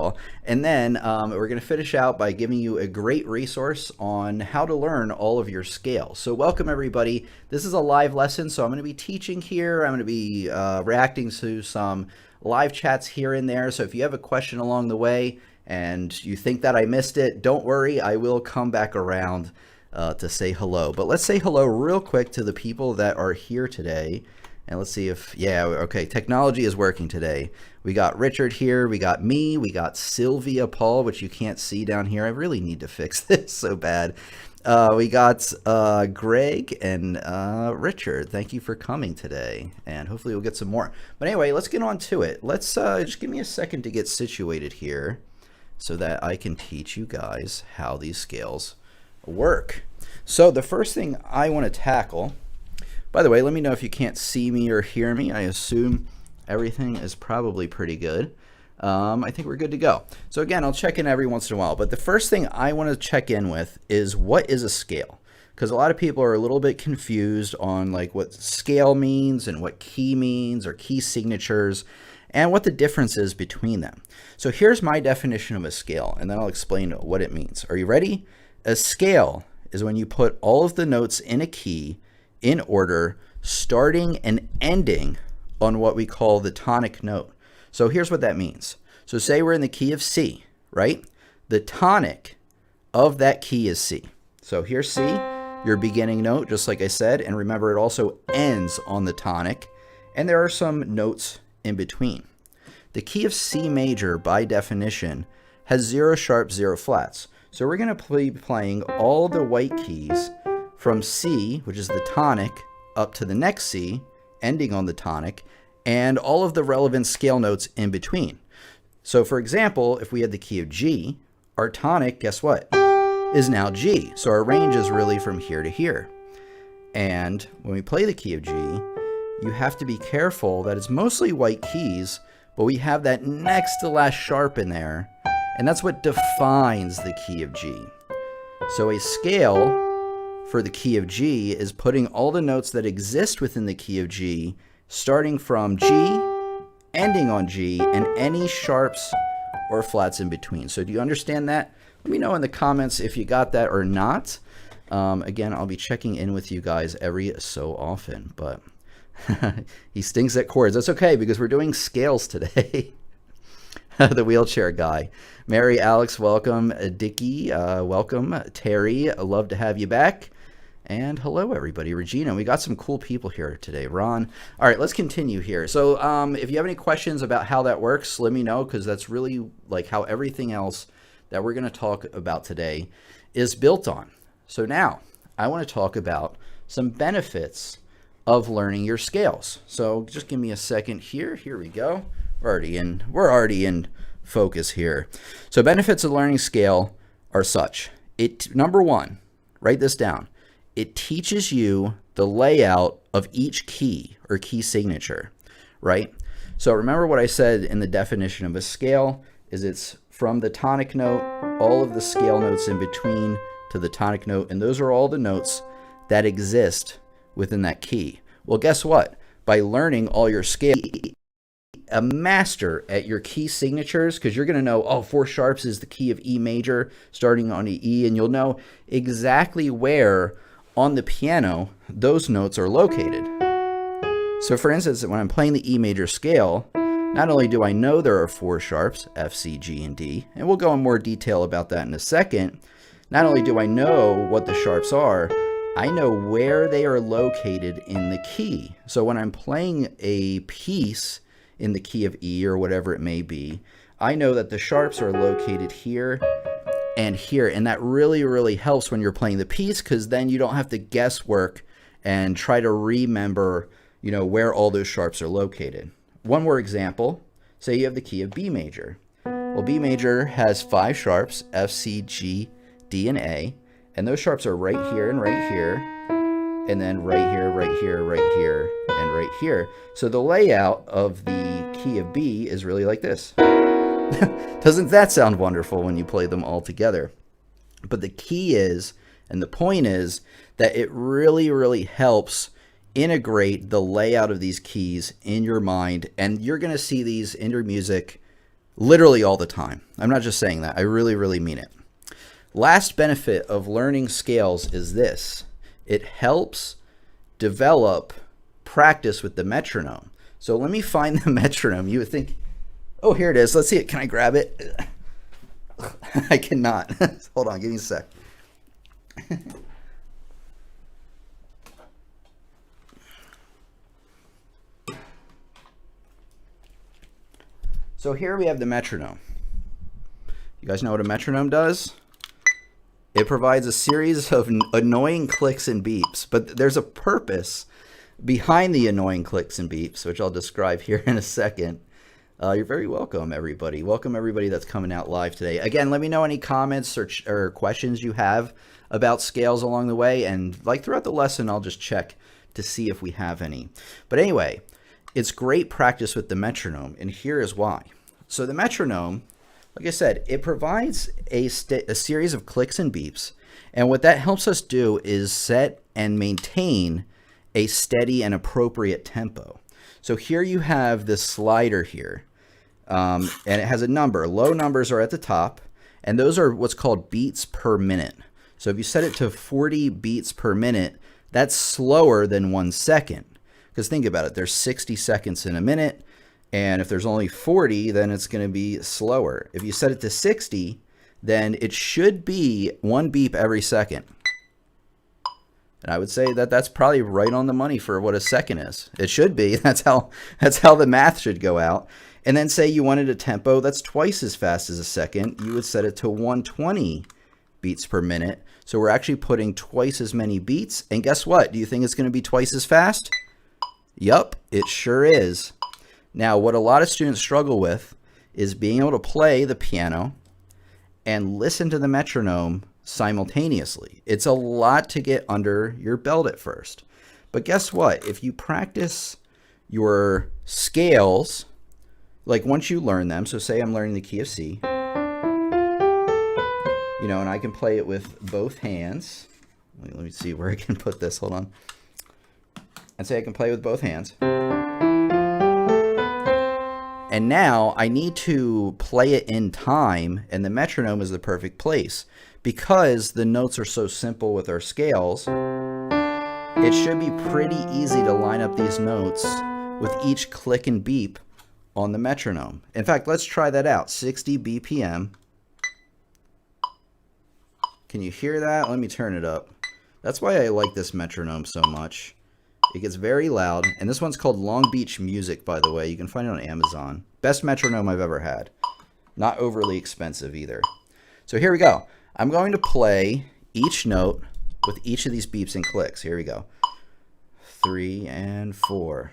all. And then we're going to finish out by giving you a great resource on how to learn all of your scales. So welcome everybody. This is a live lesson, so I'm going to be teaching here. I'm going to be reacting to some live chats here and there. So if you have a question along the way and you think that I missed it, don't worry, I will come back around to say hello. But let's say hello real quick to the people that are here today. And let's see if, yeah, okay, technology is working today. We got Richard here, we got me, we got Sylvia Paul, which you can't see down here. I really need to fix this so bad. We got Greg and Richard. Thank you for coming today, and hopefully we'll get some more. But anyway, let's get on to it. Let's just give me a second to get situated here so that I can teach you guys how these scales work. So the first thing I want to tackle, by the way, let me know if you can't see me or hear me. I assume everything is probably pretty good. I think we're good to go. So again, I'll check in every once in a while. But the first thing I want to check in with is, what is a scale? Because a lot of people are a little bit confused on like what scale means and what key means, or key signatures, and what the difference is between them. So here's my definition of a scale, and then I'll explain what it means. Are you ready? A scale is when you put all of the notes in a key in order, starting and ending on what we call the tonic note. So here's what that means. So say we're in the key of C, right? The tonic of that key is C. So here's C, your beginning note, just like I said, and remember it also ends on the tonic, and there are some notes in between. The key of C major, by definition, has 0 sharps, 0 flats. So we're going to be playing all the white keys from C, which is the tonic, up to the next C, ending on the tonic, and all of the relevant scale notes in between. So for example, if we had the key of G, our tonic, guess what, is now G. So our range is really from here to here. And when we play the key of G, you have to be careful that it's mostly white keys, but we have that next to last sharp in there, and that's what defines the key of G. So a scale for the key of G is putting all the notes that exist within the key of G, starting from G, ending on G, and any sharps or flats in between. So do you understand that? Let me know in the comments if you got that or not. Again, I'll be checking in with you guys every so often, but he stinks at chords. That's okay, because we're doing scales today. The wheelchair guy. Mary, Alex, welcome. Dickie, welcome. Terry, love to have you back. And hello, everybody. Regina, we got some cool people here today. Ron. All right, let's continue here. So if you have any questions about how that works, let me know, because that's really like how everything else that we're going to talk about today is built on. So now I want to talk about some benefits of learning your scales. So just give me a second here. Here we go. We're already in focus here. So benefits of learning scale are such. Number one, write this down. It teaches you the layout of each key or key signature, right? So remember what I said in the definition of a scale is it's from the tonic note, all of the scale notes in between to the tonic note, and those are all the notes that exist within that key. Well, guess what? By learning all your scale, a master at your key signatures, because you're going to know, oh, 4 sharps is the key of E major starting on the E, and you'll know exactly where on the piano those notes are located. So for instance, when I'm playing the E major scale, not only do I know there are 4 sharps, F, C, G, and D, and we'll go in more detail about that in a second, not only do I know what the sharps are, I know where they are located in the key. So when I'm playing a piece in the key of E or whatever it may be, I know that the sharps are located here and here, and that really, really helps when you're playing the piece, because then you don't have to guesswork and try to remember, you know, where all those sharps are located. One more example, say you have the key of B major. Well, B major has 5 sharps, F, C, G, D, and A, and those sharps are right here and right here, and then right here, right here, right here, and right here. So the layout of the key of B is really like this. Doesn't that sound wonderful when you play them all together? But the key is, and the point is, that it really, really helps integrate the layout of these keys in your mind, and you're going to see these in your music literally all the time. I'm not just saying that. I really, really mean it. Last benefit of learning scales is this. It helps develop practice with the metronome. So let me find the metronome. You would think, oh, here it is. Let's see it. Can I grab it? I cannot. Hold on. Give me a sec. So here we have the metronome. You guys know what a metronome does? It provides a series of annoying clicks and beeps, but there's a purpose behind the annoying clicks and beeps, which I'll describe here in a second. You're very welcome, everybody. Welcome, everybody that's coming out live today. Again, let me know any comments or questions you have about scales along the way, and like throughout the lesson, I'll just check to see if we have any. But anyway, it's great practice with the metronome, and here is why. So the metronome, like I said, it provides a series of clicks and beeps, and what that helps us do is set and maintain a steady and appropriate tempo. So here you have this slider here, and it has a number. Low numbers are at the top, and those are what's called beats per minute. So if you set it to 40 beats per minute, that's slower than 1 second. Because think about it, there's 60 seconds in a minute, and if there's only 40, then it's going to be slower. If you set it to 60, then it should be 1 beep every second. And I would say that that's probably right on the money for what a second is. It should be. That's how the math should go out. And then say you wanted a tempo that's twice as fast as a second, you would set it to 120 beats per minute. So we're actually putting twice as many beats. And guess what? Do you think it's going to be twice as fast? Yup, it sure is. Now, what a lot of students struggle with is being able to play the piano and listen to the metronome simultaneously. It's a lot to get under your belt at first. But guess what? If you practice your scales, like once you learn them, so say I'm learning the key of C, and I can play it with both hands. Let me see where I can put this. Hold on. And say I can play with both hands. And now I need to play it in time, and the metronome is the perfect place. Because the notes are so simple with our scales, it should be pretty easy to line up these notes with each click and beep on the metronome. In fact, let's try that out. 60 BPM. Can you hear that? Let me turn it up. That's why I like this metronome so much. It gets very loud, and this one's called Long Beach Music, by the way. You can find it on Amazon. Best metronome I've ever had. Not overly expensive either. So here we go. I'm going to play each note with each of these beeps and clicks. Here we go. 3 and 4.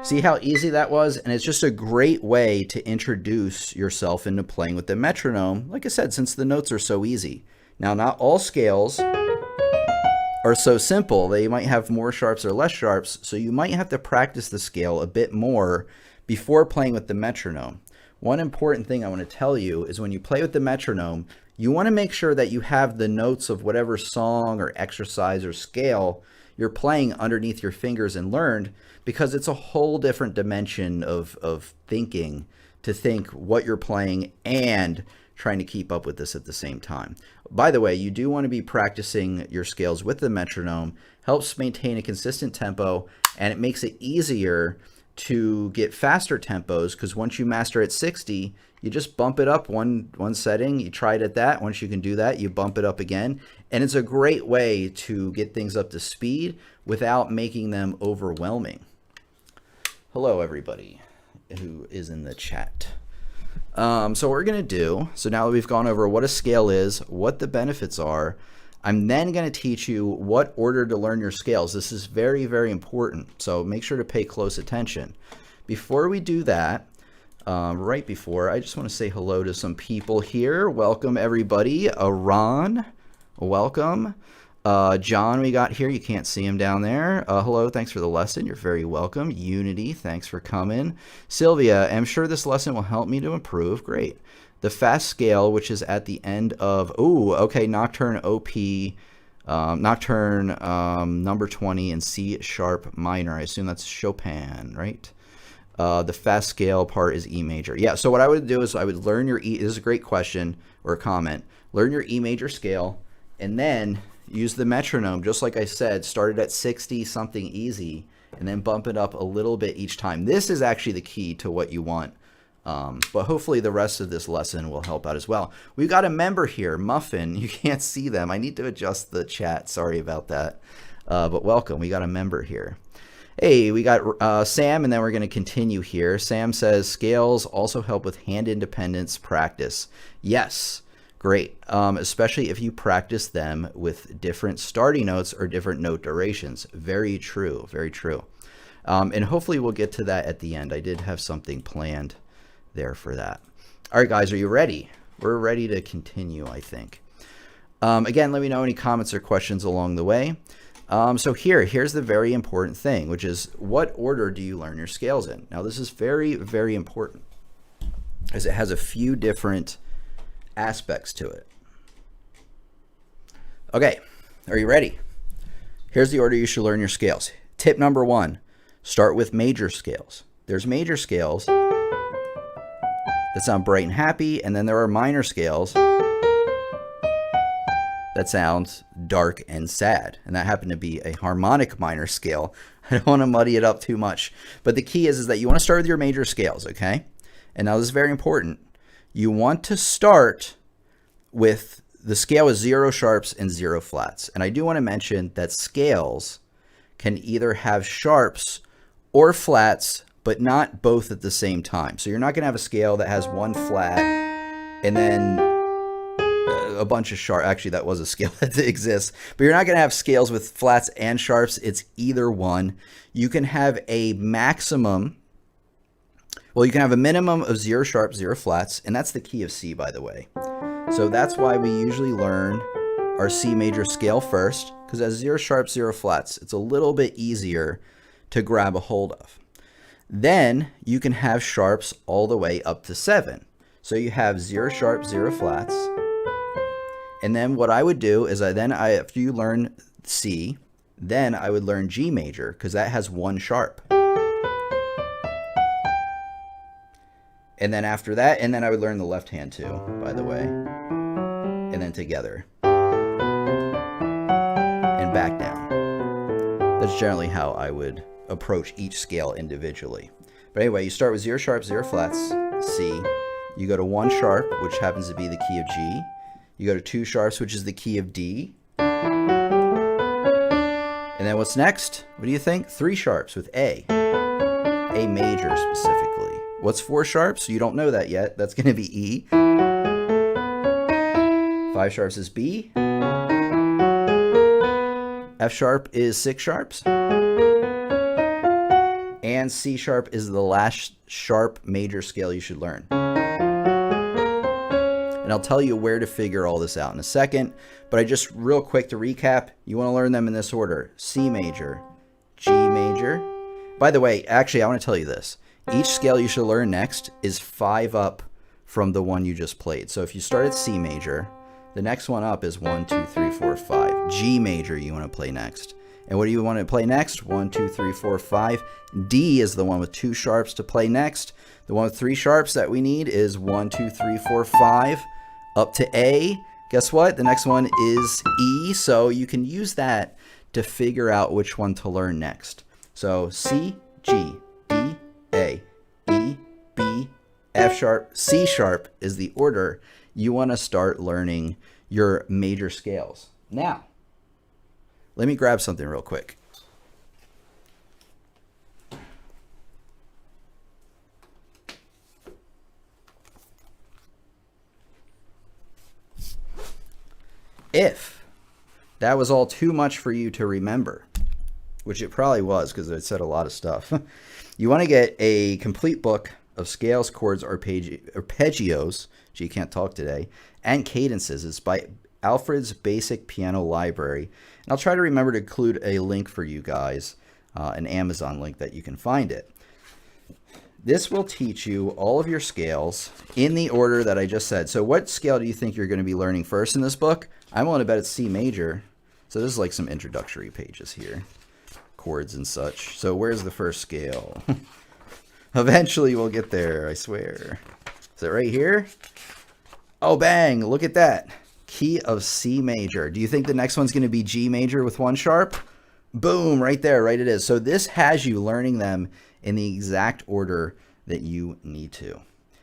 See how easy that was? And it's just a great way to introduce yourself into playing with the metronome, like I said, since the notes are so easy. Now, not all scales are so simple. They might have more sharps or less sharps, so you might have to practice the scale a bit more before playing with the metronome. One important thing I want to tell you is when you play with the metronome, you want to make sure that you have the notes of whatever song or exercise or scale you're playing underneath your fingers and learned, because it's a whole different dimension of thinking to think what you're playing and trying to keep up with this at the same time. By the way, you do want to be practicing your scales with the metronome. Helps maintain a consistent tempo, and it makes it easier to get faster tempos, because once you master at 60, you just bump it up one setting. You try it at that. Once you can do that, you bump it up again. And it's a great way to get things up to speed without making them overwhelming. Hello, everybody who is in the chat. So what we're going to do, so now that we've gone over what a scale is, what the benefits are, I'm then going to teach you what order to learn your scales. This is very, very important, so make sure to pay close attention. Before we do that, right before, I just want to say hello to some people here. Welcome, everybody. Aran, welcome. John, we got here. You can't see him down there. Hello, thanks for the lesson. You're very welcome. Unity, thanks for coming. Sylvia, I'm sure this lesson will help me to improve. Great. The fast scale, which is at the end of, okay, Nocturne OP, Nocturne number 20 in C sharp minor. I assume that's Chopin, right? The fast scale part is E major. Yeah, so what I would do is I would learn your E. This is a great question or a comment. Learn your E major scale and then use the metronome, just like I said, started at 60 something easy and then bump it up a little bit each time. This is actually the key to what you want. But hopefully the rest of this lesson will help out as well. We've got a member here, Muffin. You can't see them. I need to adjust the chat. Sorry about that. But welcome. We got a member here. Hey, we got Sam, and then we're going to continue here. Sam says, scales also help with hand independence practice. Yes, great. Especially if you practice them with different starting notes or different note durations. Very true, very true. And hopefully we'll get to that at the end. I did have something planned there for that. All right, guys, are you ready? We're ready to continue, I think. Again, let me know any comments or questions along the way. So here's the very important thing, which is what order do you learn your scales in? Now, this is very, very important as it has a few different aspects to it. Okay, are you ready? Here's the order you should learn your scales. Tip number 1, start with major scales. There's major scales that sound bright and happy, and then there are minor scales that sound dark and sad, and that happened to be a harmonic minor scale. I don't want to muddy it up too much, but the key is that you want to start with your major scales, okay? And now this is very important. You want to start with the scale with 0 sharps and 0 flats, and I do want to mention that scales can either have sharps or flats, but not both at the same time. So you're not going to have a scale that has 1 flat and then a bunch of sharp. Actually, that was a scale that exists, but you're not going to have scales with flats and sharps. It's either one. You can have a maximum. Well, you can have a minimum of 0 sharps, 0 flats, and that's the key of C, by the way. So that's why we usually learn our C major scale first, because as 0 sharps, 0 flats, it's a little bit easier to grab a hold of. Then you can have sharps all the way up to 7. So you have 0 sharps, 0 flats. And then what I would do is after you learn C, then I would learn G major, because that has 1 sharp. And then after that, and then I would learn the left hand too, by the way. And then together. And back down. That's generally how I would approach each scale individually. But anyway, you start with 0 sharps, 0 flats, C. You go to 1 sharp, which happens to be the key of G. You go to 2 sharps, which is the key of D. And then what's next? What do you think? 3 sharps with A. A major specifically. What's 4 sharps? You don't know that yet. That's going to be E. 5 sharps is B. F sharp is 6 sharps. And C sharp is the last sharp major scale you should learn. And I'll tell you where to figure all this out in a second, but I just real quick to recap, you want to learn them in this order: C major, G major. By the way, actually, I want to tell you this. Each scale you should learn next is 5 up from the one you just played. So if you start at C major, the next one up is 1, 2, 3, 4, 5. G major you want to play next. And what do you want to play next? 1, 2, 3, 4, 5. D is the one with 2 sharps to play next. The one with 3 sharps that we need is 1, 2, 3, 4, 5. Up to A. Guess what? The next one is E. So you can use that to figure out which one to learn next. So C, G, D, A, E, B, F sharp, C sharp is the order you want to start learning your major scales. Now, let me grab something real quick. If that was all too much for you to remember, which it probably was because it said a lot of stuff, you want to get a complete book of scales, chords, arpeggios, gee, can't talk today, and cadences. It's by Alfred's Basic Piano Library. And I'll try to remember to include a link for you guys, an Amazon link that you can find it. This will teach you all of your scales in the order that I just said. So what scale do you think you're going to be learning first in this book? I'm willing to bet it's C major. So this is like some introductory pages here, chords and such. So where's the first scale? Eventually we'll get there, I swear. Is it right here? Oh, bang, look at that. Key of C major. Do you think the next one's going to be G major with 1 sharp? Boom, right there, right it is. So this has you learning them in the exact order that you need to.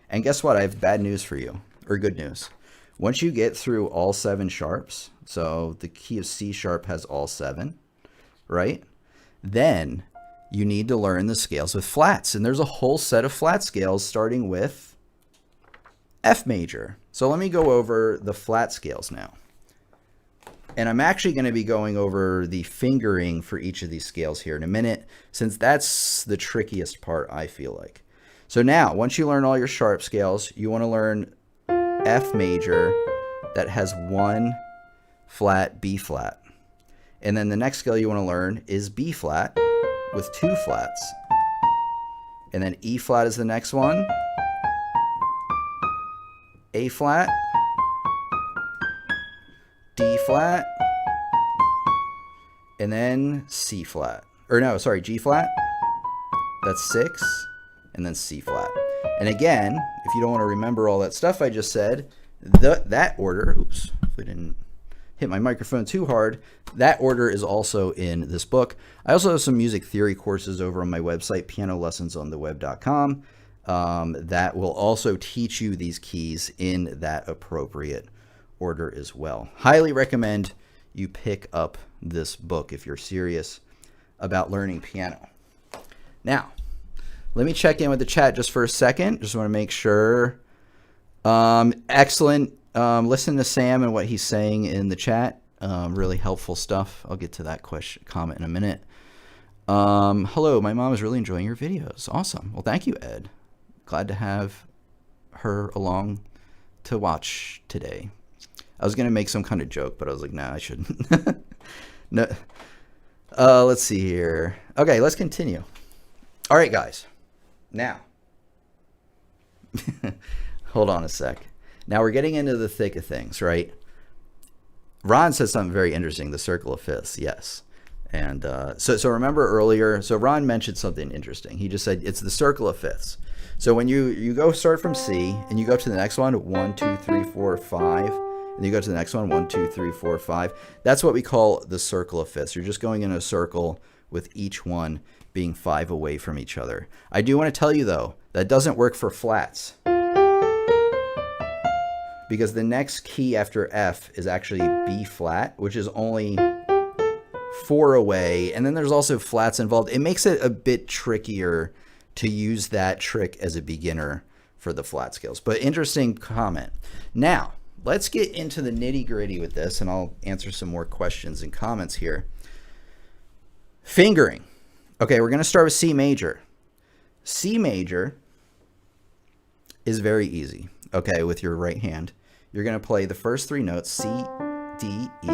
And guess what? I have bad news for you, or good news. Once you get through all 7 sharps, so the key of C sharp has all 7, right? Then you need to learn the scales with flats. And there's a whole set of flat scales starting with F major. So let me go over the flat scales now. And I'm actually going to be going over the fingering for each of these scales here in a minute, since that's the trickiest part, I feel like. So now, once you learn all your sharp scales, you want to learn F major that has 1 flat, B flat. And then the next scale you want to learn is B flat with 2 flats. And then E flat is the next one. A flat. D flat, and then C flat, or no, sorry, G flat, that's 6, and then C flat. And again, if you don't want to remember all that stuff I just said, that order, oops, if I didn't hit my microphone too hard, that order is also in this book. I also have some music theory courses over on my website, pianolessonsontheweb.com, that will also teach you these keys in that appropriate order as well. Highly recommend you pick up this book if you're serious about learning piano. Now, let me check in with the chat just for a second. Just want to make sure. Excellent. Listen to Sam and what he's saying in the chat. Really helpful stuff. I'll get to that comment in a minute. Hello, my mom is really enjoying your videos. Awesome. Well, thank you, Ed. Glad to have her along to watch today. I was going to make some kind of joke, but I was like, nah, I shouldn't. No. Let's see here. Okay, let's continue. All right, guys. Now, hold on a sec. Now we're getting into the thick of things, right? Ron said something very interesting, the circle of fifths, yes. And so remember earlier, so Ron mentioned something interesting. He just said it's the circle of fifths. So when you go start from C and you go to the next one, 1, 2, 3, 4, 5, and you go to the next one, 1, 2, 3, 4, 5. That's what we call the circle of fifths. You're just going in a circle with each one being 5 away from each other. I do want to tell you, though, that doesn't work for flats, because the next key after F is actually B flat, which is only 4 away. And then there's also flats involved. It makes it a bit trickier to use that trick as a beginner for the flat scales. But interesting comment. Now, let's get into the nitty-gritty with this, and I'll answer some more questions and comments here. Fingering. Okay, we're going to start with C major. C major is very easy. Okay, with your right hand, you're going to play the first 3 notes, C, D, E.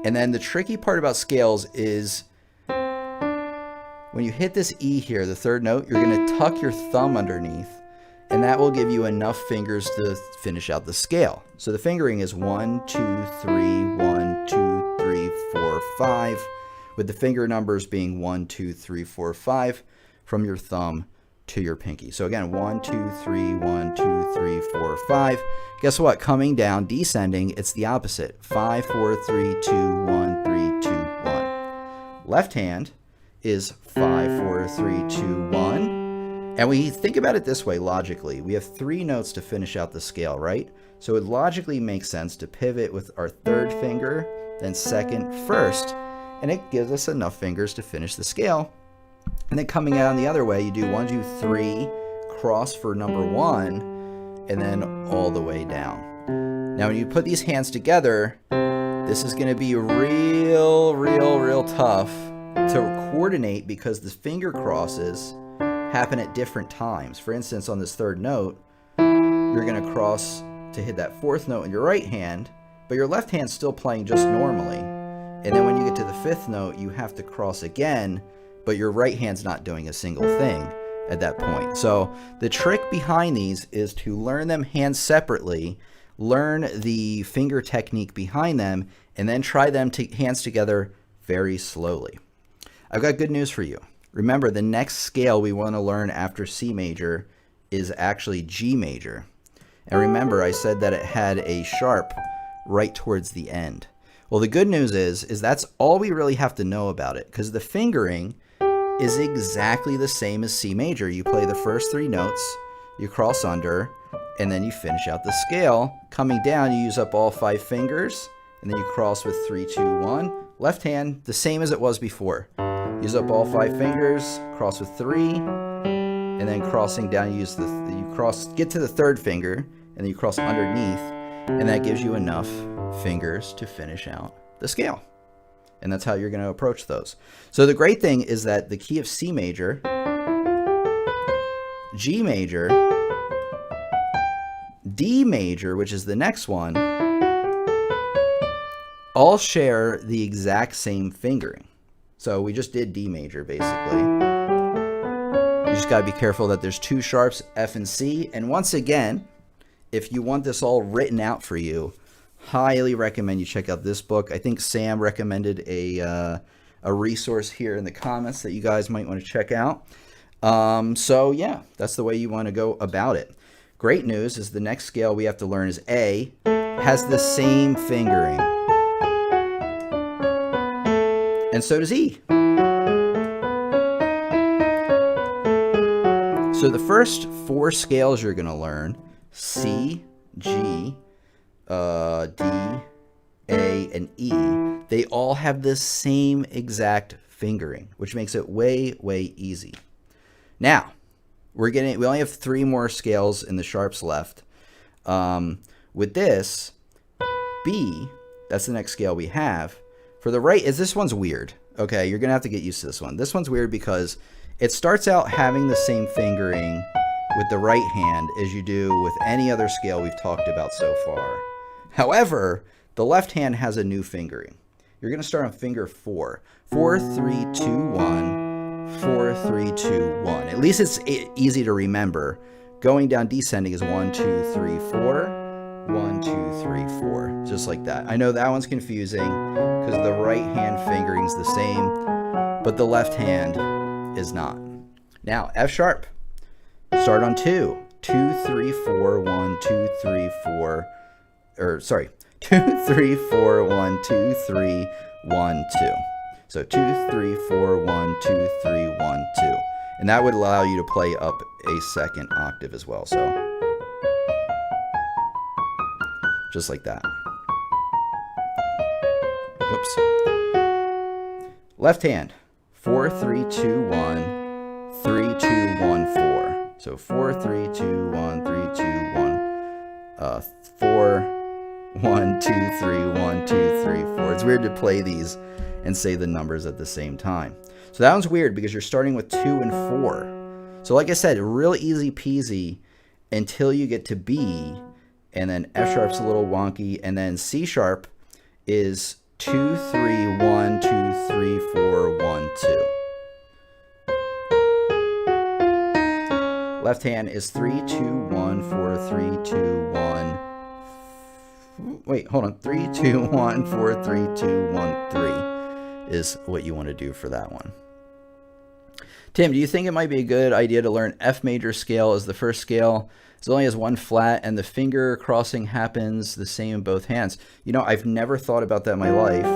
And then the tricky part about scales is when you hit this E here, the 3rd note, you're going to tuck your thumb underneath, and that will give you enough fingers to finish out the scale. So the fingering is 1, 2, 3, 1, 2, 3, 4, 5, with the finger numbers being 1, 2, 3, 4, 5 from your thumb to your pinky. So again, 1, 2, 3, 1, 2, 3, 4, 5. Guess what? Coming down, descending, it's the opposite. 5, 4, 3, 2, 1, 3, 2, 1. Left hand is 5, 4, 3, 2, 1. And we think about it this way logically. We have 3 notes to finish out the scale, right? So it logically makes sense to pivot with our 3rd finger, then 2nd, 1st, and it gives us enough fingers to finish the scale. And then coming out on the other way, you do 1, 2, 3, cross for number 1, and then all the way down. Now when you put these hands together, this is going to be real tough to coordinate, because the finger crosses happen at different times. For instance, on this 3rd note, you're going to cross to hit that 4th note in your right hand, but your left hand's still playing just normally. And then when you get to the fifth note, you have to cross again, but your right hand's not doing a single thing at that point. So the trick behind these is to learn them hands separately, learn the finger technique behind them, and then try them hands together very slowly. I've got good news for you. Remember, the next scale we want to learn after C major is actually G major. And remember, I said that it had a sharp right towards the end. Well, the good news is that's all we really have to know about it, because the fingering is exactly the same as C major. You play the first three notes, you cross under, and then you finish out the scale. Coming down, you use up all 5 fingers, and then you cross with 3, 2, 1. Left hand, the same as it was before. Use up all 5 fingers, cross with 3, and then crossing down, get to the third finger, and then you cross underneath, and that gives you enough fingers to finish out the scale. And that's how you're going to approach those. So the great thing is that the key of C major, G major, D major, which is the next one, all share the exact same fingering. So we just did D major, basically. You just got to be careful that there's 2 sharps, F and C. And once again, if you want this all written out for you, highly recommend you check out this book. I think Sam recommended a resource here in the comments that you guys might want to check out. So yeah, that's the way you want to go about it. Great news is the next scale we have to learn is A, has the same fingering. And so does E. So the first 4 scales you're going to learn, C, G, D, A, and E, they all have the same exact fingering, which makes it way, way easy. Now, we only have 3 more scales in the sharps left. With this, B, that's the next scale we have. For the right, this one's weird. Okay, you're going to have to get used to this one. This one's weird because it starts out having the same fingering with the right hand as you do with any other scale we've talked about so far. However, the left hand has a new fingering. You're going to start on finger 4. 4, 3, 2, 1. 4, 3, 2, 1. At least it's easy to remember. Going down descending is 1, 2, 3, 4. 1, 2, 3, 4. Just like that. I know that one's confusing because the right hand fingering is the same, but the left hand is not. Now, F sharp. Start on 2. 2, 3, 4. 1, 2, 3, 4. 2, 3, 4, 1, 2, 3, 1, 2. So 2, 3, 4, 1, 2, 3, 1, 2. And that would allow you to play up a second octave as well. So just like that. Oops. Left hand. 4, 3, 2, 1, 3, 2, 1, 4. So 4, 3, 2, 1, 3, 2, 1, 4, 1, 2, 3, 1, 2, 3, 4. It's weird to play these and say the numbers at the same time. So that one's weird because you're starting with 2 and 4. So like I said, real easy peasy until you get to B, and then F sharp's a little wonky, and then C sharp is 2, 3, 1, 2, 3, 4, 1, 2. Left hand is 3, 2, 1, 4, 3, 2, 1. Wait, hold on. 3, 2, 1, 4, 3, 2, 1, 3 is what you want to do for that one. Tim, do you think it might be a good idea to learn F major scale as the first scale? It only has 1 flat and the finger crossing happens the same in both hands. You know, I've never thought about that in my life.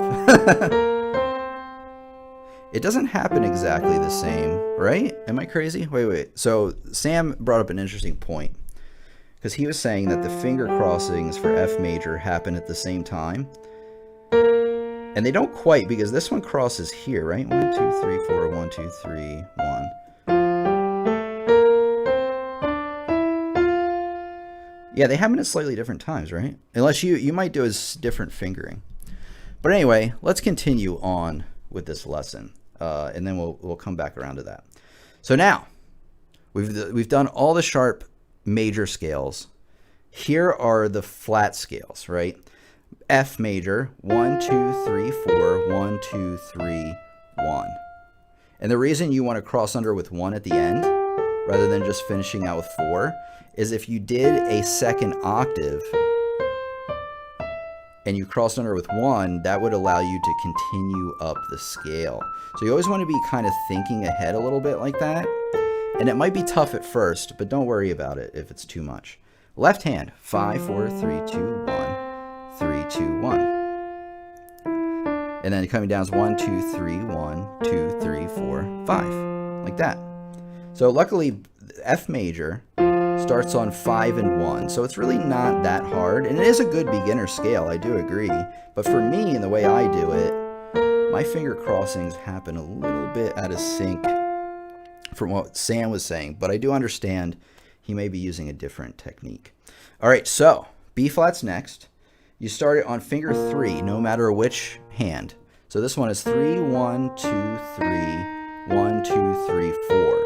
It doesn't happen exactly the same, right? Am I crazy? Wait. So Sam brought up an interesting point because he was saying that the finger crossings for F major happen at the same time. And they don't quite, because this one crosses here, right? 1, 2, 3, 4, 1, 2, 3, 1. Yeah, they happen at slightly different times, right? Unless you might do a different fingering. But anyway, let's continue on with this lesson, and then we'll come back around to that. So now, we've done all the sharp major scales. Here are the flat scales, right? F major, 1, 2, 3, 4, 1, 2, 3, 1. And the reason you want to cross under with 1 at the end, rather than just finishing out with 4, is if you did a second octave and you crossed under with 1, that would allow you to continue up the scale. So you always want to be kind of thinking ahead a little bit like that. And it might be tough at first, but don't worry about it if it's too much. Left hand, 5, 4, 3, 2, 1, 3, 2, 1. And then coming down is 1, 2, 3, 1, 2, 3, 4, 5, like that. So luckily, F major starts on 5 and 1, so it's really not that hard. And it is a good beginner scale, I do agree. But for me, and the way I do it, my finger crossings happen a little bit out of sync from what Sam was saying, but I do understand he may be using a different technique. All right, so B flat's next. You start it on finger 3, no matter which hand. So this one is 3, 1, 2, 3, 1, 2, 3, 4.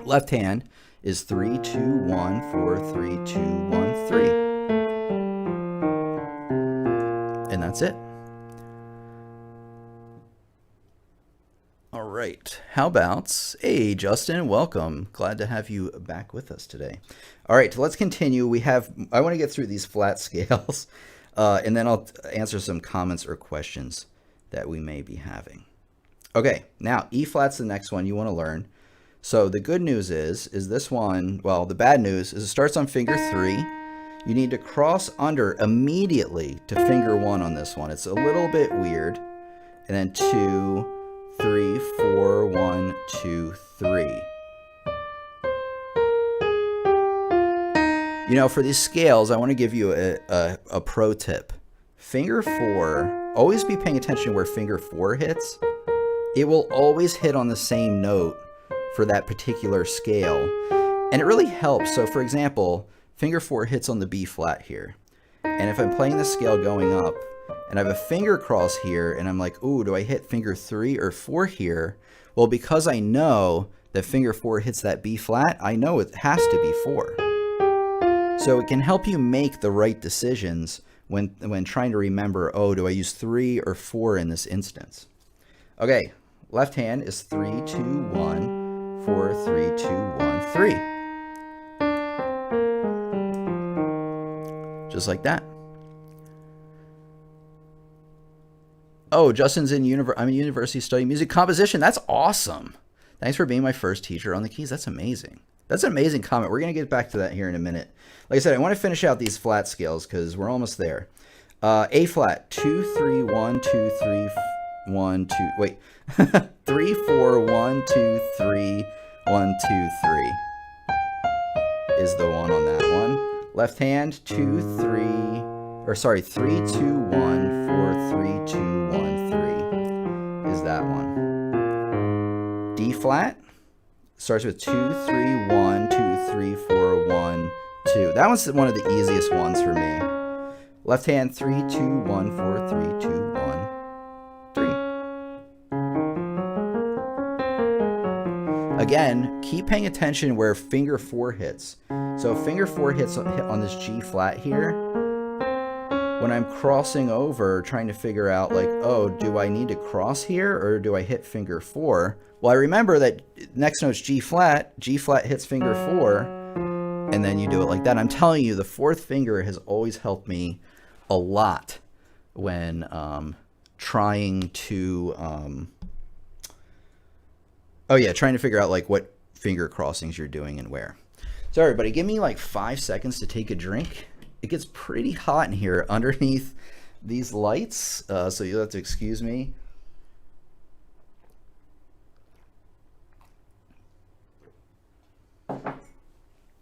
Left hand is 3, 2, 1, 4, 3, 2, 1, 3. And that's it. All right. How about, hey, Justin, welcome. Glad to have you back with us today. All right, let's continue. I want to get through these flat scales, and then I'll answer some comments or questions that we may be having. Okay, now E flat's the next one you want to learn. So the good news is this one, well, the bad news is it starts on finger 3. You need to cross under immediately to finger 1 on this one. It's a little bit weird. And then 2, 3, 4, 1, 2, 3. You know, for these scales, I want to give you a pro tip. Finger 4, always be paying attention where finger 4 hits. It will always hit on the same note for that particular scale. And it really helps. So for example, finger 4 hits on the B flat here. And if I'm playing the scale going up, and I have a finger cross here, and I'm like, ooh, do I hit finger 3 or 4 here? Well, because I know that finger 4 hits that B flat, I know it has to be 4. So it can help you make the right decisions when trying to remember, oh, do I use 3 or 4 in this instance? Okay, left hand is 3, 2, 1, 4, 3, 2, 1, 3. Just like that. Oh, Justin's I'm in university studying music composition. That's awesome. Thanks for being my first teacher on the keys. That's amazing. That's an amazing comment. We're going to get back to that here in a minute. Like I said, I want to finish out these flat scales because we're almost there. A flat, 2, 3, 1, 2, 3, 1, 2, wait. 3, 4, 1, 2, 3, 1, 2, 3 is the one on that one. Left hand, 2, 3, 3, 2, 1, 4, 3, 2, 1, 3 is that one. D flat starts with 2, 3, 1, 2, 3, 4, 1, 2. That one's one of the easiest ones for me. Left hand, 3, 2, 1, 4, 3, 2, 1, 3. Again, keep paying attention where finger 4 hits. So if finger 4 hits on this G flat here, when I'm crossing over, trying to figure out like, oh, do I need to cross here or do I hit finger 4? Well, I remember that next note's G flat hits finger 4, and then you do it like that. I'm telling you, the 4th finger has always helped me a lot when trying to, trying to figure out like what finger crossings you're doing and where. So everybody, give me like 5 seconds to take a drink. It gets pretty hot in here underneath these lights, so you'll have to excuse me.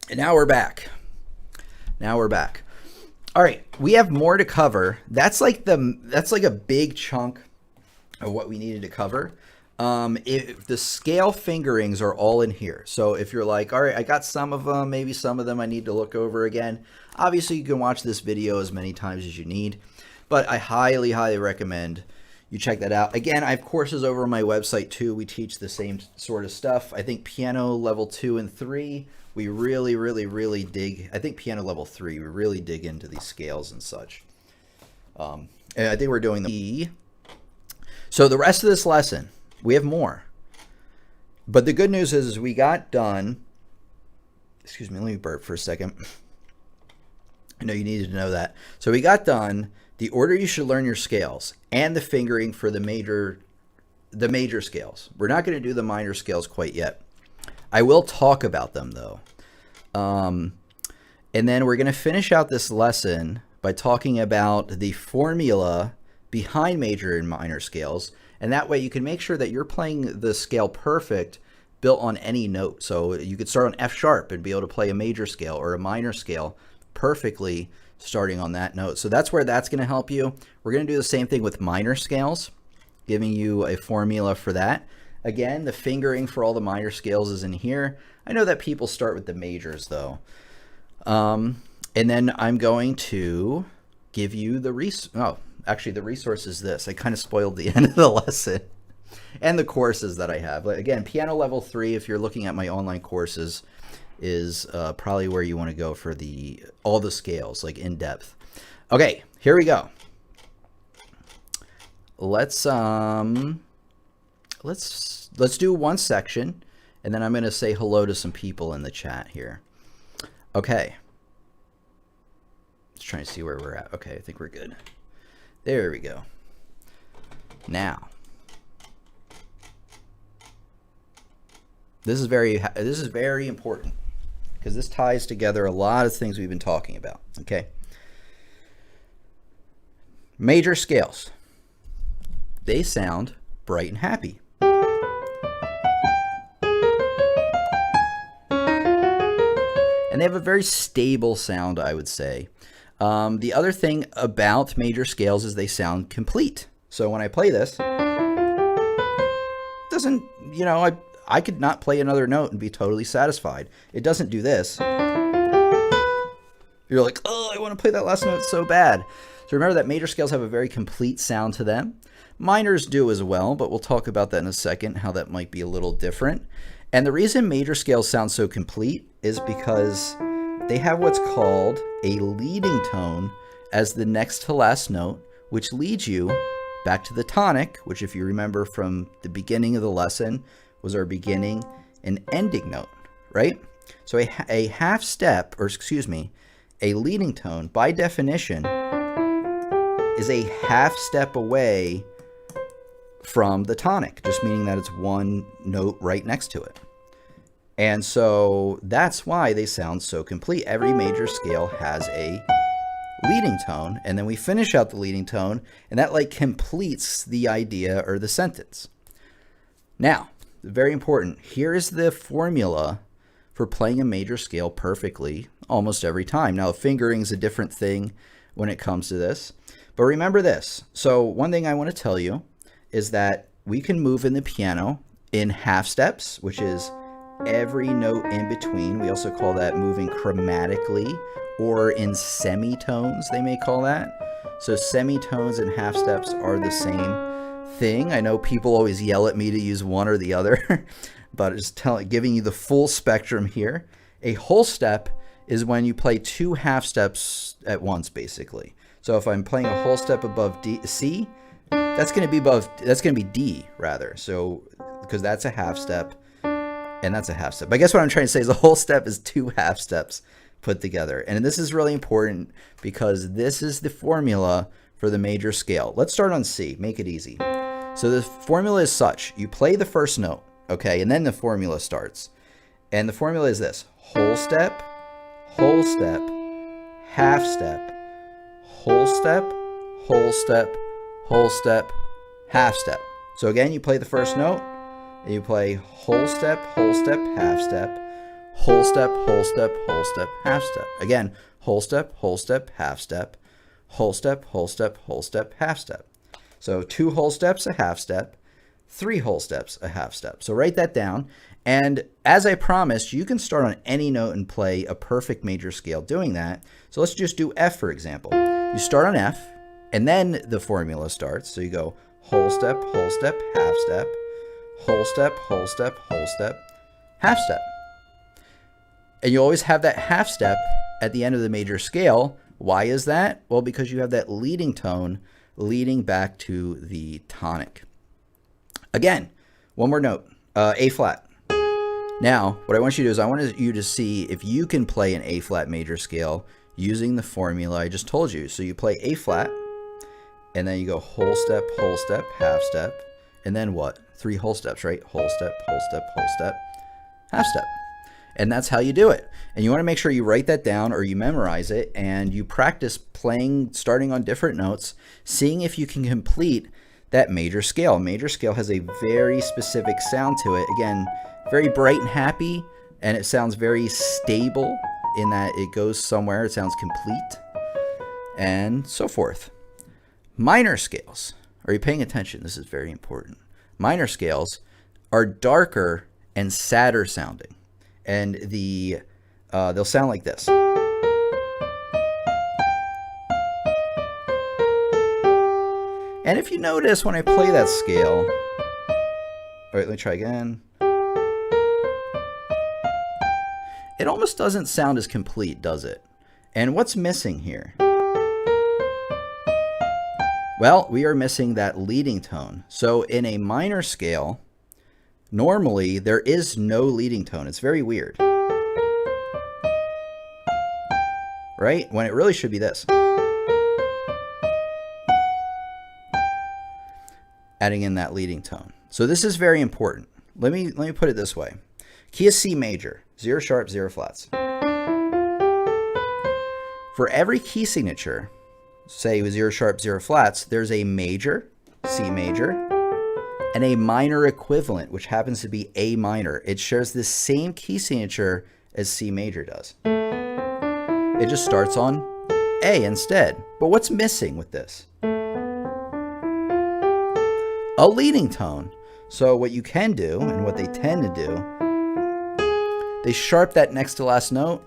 And now we're back. All right, we have more to cover. That's like a big chunk of what we needed to cover. If the scale fingerings are all in here. So if you're like, all right, I got some of them, maybe some of them I need to look over again. Obviously, you can watch this video as many times as you need, but I highly, highly recommend you check that out. Again, I have courses over on my website too. We teach the same sort of stuff. I think piano level 2 and 3 we really dig. I think piano level 3, we really dig into these scales and such. And I think we're doing the E. So the rest of this lesson, we have more. But the good news is we got done. Excuse me, let me burp for a second. I know you needed to know that. So we got done the order you should learn your scales and the fingering for the major scales. We're not going to do the minor scales quite yet. I will talk about them though. And then we're going to finish out this lesson by talking about the formula behind major and minor scales. And that way you can make sure that you're playing the scale perfect built on any note. So you could start on F sharp and be able to play a major scale or a minor scale perfectly starting on that note. So that's where that's going to help you. We're going to do the same thing with minor scales, giving you a formula for that. Again, the fingering for all the minor scales is in here. I know that people start with the majors though. And then I'm going to give you the actually the resource is this. I kind of spoiled the end of the lesson and the courses that I have. Again, piano level 3, if you're looking at my online courses, is probably where you want to go for all the scales, like in depth. Okay, here we go. Let's do one section, and then I'm going to say hello to some people in the chat here. Okay. Just trying to see where we're at. Okay, I think we're good. There we go. Now, this is very important because this ties together a lot of things we've been talking about. Okay. Major scales. They sound bright and happy. And they have a very stable sound, I would say. The other thing about major scales is they sound complete. So when I play this, doesn't, you know, I could not play another note and be totally satisfied. It doesn't do this. You're like, oh, I want to play that last note so bad. So remember that major scales have a very complete sound to them. Minors do as well, but we'll talk about that in a second, how that might be a little different. And the reason major scales sound so complete is because they have what's called a leading tone as the next to last note, which leads you back to the tonic, which if you remember from the beginning of the lesson was our beginning and ending note, right? So a half step, or excuse me, a leading tone by definition is a half step away from the tonic, just meaning that it's one note right next to it. And so that's why they sound so complete. Every major scale has a leading tone, and then we finish out the leading tone, and that like completes the idea or the sentence. Now, very important, here is the formula for playing a major scale perfectly almost every time. Now, fingering is a different thing when it comes to this, but remember this. So one thing I want to tell you is that we can move in the piano in half steps, which is every note in between. We also call that moving chromatically, or in semitones, they may call that. So semitones and half steps are the same thing. I know people always yell at me to use one or the other, but just giving you the full spectrum here. A whole step is when you play two half steps at once, basically. So if I'm playing a whole step above C, that's going to be D rather. So because that's a half step and that's a half step. I guess what I'm trying to say is a whole step is two half steps put together. And this is really important because this is the formula for the major scale. Let's start on C, make it easy. So the formula is such, you play the first note, okay, and then the formula starts. And the formula is this: whole step, half step, whole step, whole step, whole step, half step. So again, you play the first note, and you play whole step, half step, whole step, half step. Again, whole step, half step, whole step, half step. So 2 whole steps, a half step, 3 whole steps, a half step. So write that down. And as I promised, you can start on any note and play a perfect major scale doing that. So let's just do F, for example. You start on F, and then the formula starts. So you go whole step, half step, whole step, half step, And you always have that half step at the end of the major scale. Why is that? Well, because you have that leading tone leading back to the tonic. Again, one more note, A flat. Now, what I want you to do is I want you to see if you can play an A flat major scale using the formula I just told you. So you play A flat, and then you go whole step, half step, and then what? 3 whole steps, right? Whole step, half step. And that's how you do it. And you want to make sure you write that down or you memorize it and you practice playing, starting on different notes, seeing if you can complete that major scale. Major scale has a very specific sound to it. Again, very bright and happy, and it sounds very stable in that it goes somewhere, it sounds complete, and so forth. Minor scales. Are you paying attention? This is very important. Minor scales are darker and sadder sounding, and they'll sound like this. And if you notice when I play that scale, all right, let me try again. It almost doesn't sound as complete, does it? And what's missing here? Well, we are missing that leading tone. So in a minor scale, normally there is no leading tone. It's very weird. Right? When it really should be this. Adding in that leading tone. So this is very important. Let me put it this way. Key of C major, 0 sharp, 0 flats. For every key signature, say with 0 sharp, 0 flats, there's a major, C major, and a minor equivalent, which happens to be A minor. It shares the same key signature as C major does. It just starts on A instead. But what's missing with this? A leading tone. So what you can do, and what they tend to do, they sharp that next to last note,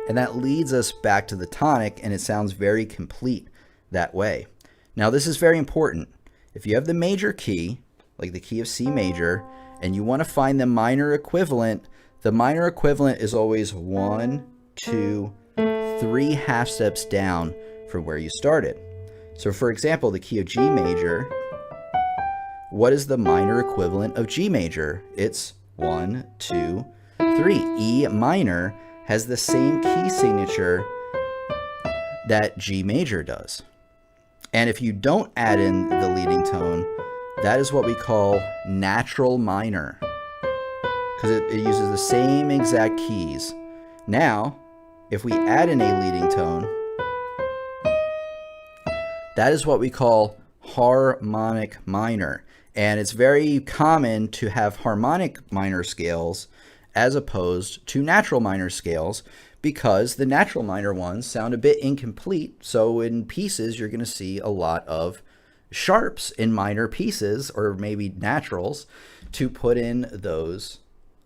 and that leads us back to the tonic, and it sounds very complete that way. Now this is very important. If you have the major key, like the key of C major, and you want to find the minor equivalent is always 1, 2, 3 half steps down from where you started. So for example, the key of G major, what is the minor equivalent of G major? It's 1, 2, 3. E minor has the same key signature that G major does. And if you don't add in the leading tone, that is what we call natural minor, because it uses the same exact keys. Now, if we add in a leading tone, that is what we call harmonic minor. And it's very common to have harmonic minor scales as opposed to natural minor scales, because the natural minor ones sound a bit incomplete. So in pieces, you're going to see a lot of sharps in minor pieces, or maybe naturals, to put in those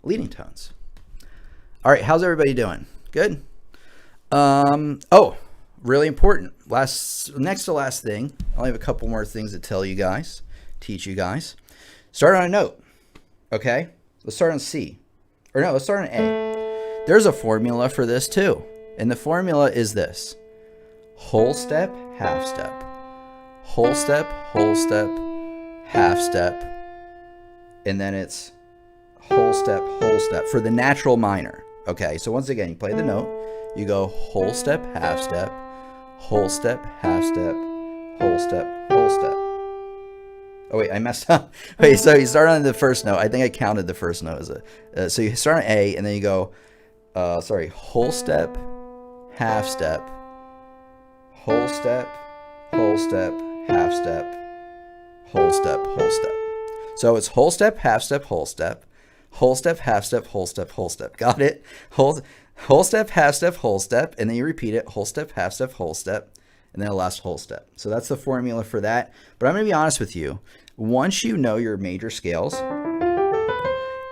leading tones. All right, how's everybody doing? Good? Oh, really important. Next to last thing, I only have a couple more things to tell you guys, teach you guys. Start on a note, okay? Let's start on C. Or no, let's start on A. There's a formula for this too. And the formula is this. Whole step, half step. Whole step, half step. And then it's whole step for the natural minor. Okay, so once again, you play the note. You go whole step, half step, whole step, half step, whole step, whole step. Oh wait, I messed up. Wait, so you start on the first note. I think I counted the first note as a. So you start on A, and then you go, whole step, half step, whole step, half step, whole step. So it's whole step, half step, whole step, half step, whole step. Got it? Whole step, half step, whole step, and then you repeat it. Whole step, half step, whole step. And then a last whole step. So that's the formula for that. But I'm going to be honest with you. Once you know your major scales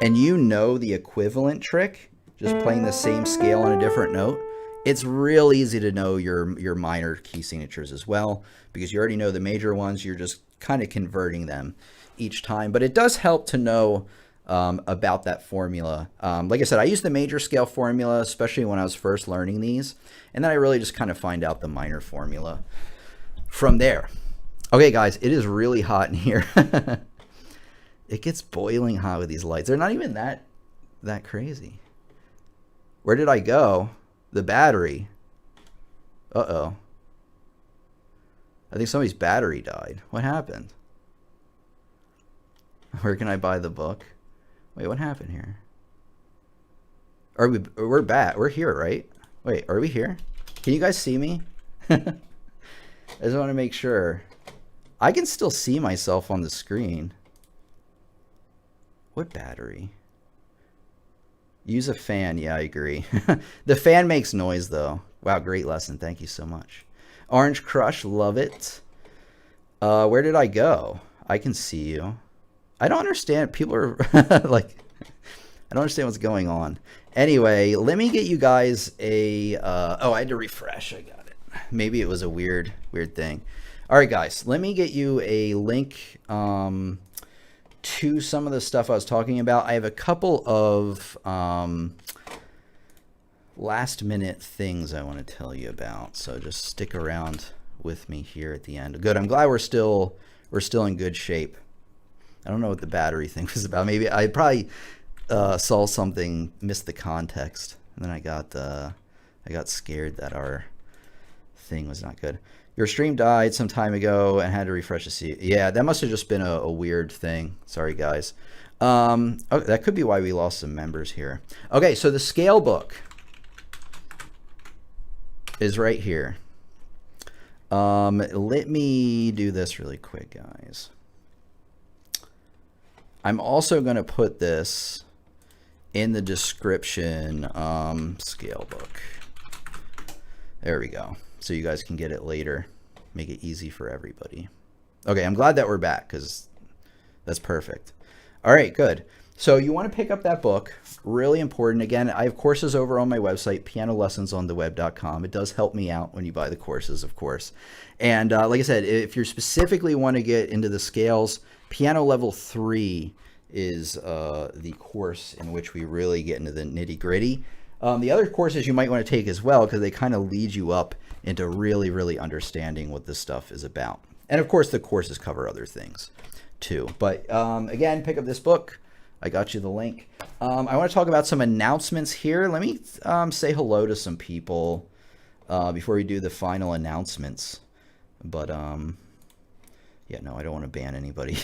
and you know the equivalent trick, just playing the same scale on a different note, it's real easy to know your minor key signatures as well, because you already know the major ones. You're just kind of converting them each time. But it does help to know about that formula. Like I said, I use the major scale formula, especially when I was first learning these. And then I really just kind of find out the minor formula from there. Okay, guys, it is really hot in here. It gets boiling hot with these lights. They're not even that crazy. Where did I go? The battery. Uh-oh. I think somebody's battery died. What happened? Where can I buy the book? Wait, what happened here? We're back. We're here, right? Wait, are we here? Can you guys see me? I just want to make sure. I can still see myself on the screen. What battery? Use a fan. Yeah, I agree. The fan makes noise, though. Wow, great lesson. Thank you so much. Orange Crush, love it. Where did I go? I can see you. I don't understand. People are like, I don't understand what's going on. Anyway, let me get you guys a, oh, I had to refresh. I got it. Maybe it was a weird thing. All right, guys, let me get you a link to some of the stuff I was talking about. I have a couple of last minute things I want to tell you about. So just stick around with me here at the end. Good. I'm glad we're still in good shape. I don't know what the battery thing was about. Maybe I probably saw something, missed the context, and then I got scared that our thing was not good. Your stream died some time ago and had to refresh to see. Yeah, that must have just been a weird thing. Sorry, guys. Oh, that could be why we lost some members here. Okay, so the scale book is right here. Let me do this really quick, guys. I'm also going to put this in the description, scale book. There we go. So you guys can get it later. Make it easy for everybody. Okay, I'm glad that we're back because that's perfect. All right, good. So you want to pick up that book. Really important. Again, I have courses over on my website, pianolessonsontheweb.com. It does help me out when you buy the courses, of course. And like I said, if you specifically want to get into the scales, Piano Level 3 is the course in which we really get into the nitty-gritty. The other courses you might want to take as well because they kind of lead you up into really understanding what this stuff is about. And of course, the courses cover other things too. But again, pick up this book. I got you the link. I want to talk about some announcements here. Let me say hello to some people before we do the final announcements. But yeah, no, I don't want to ban anybody.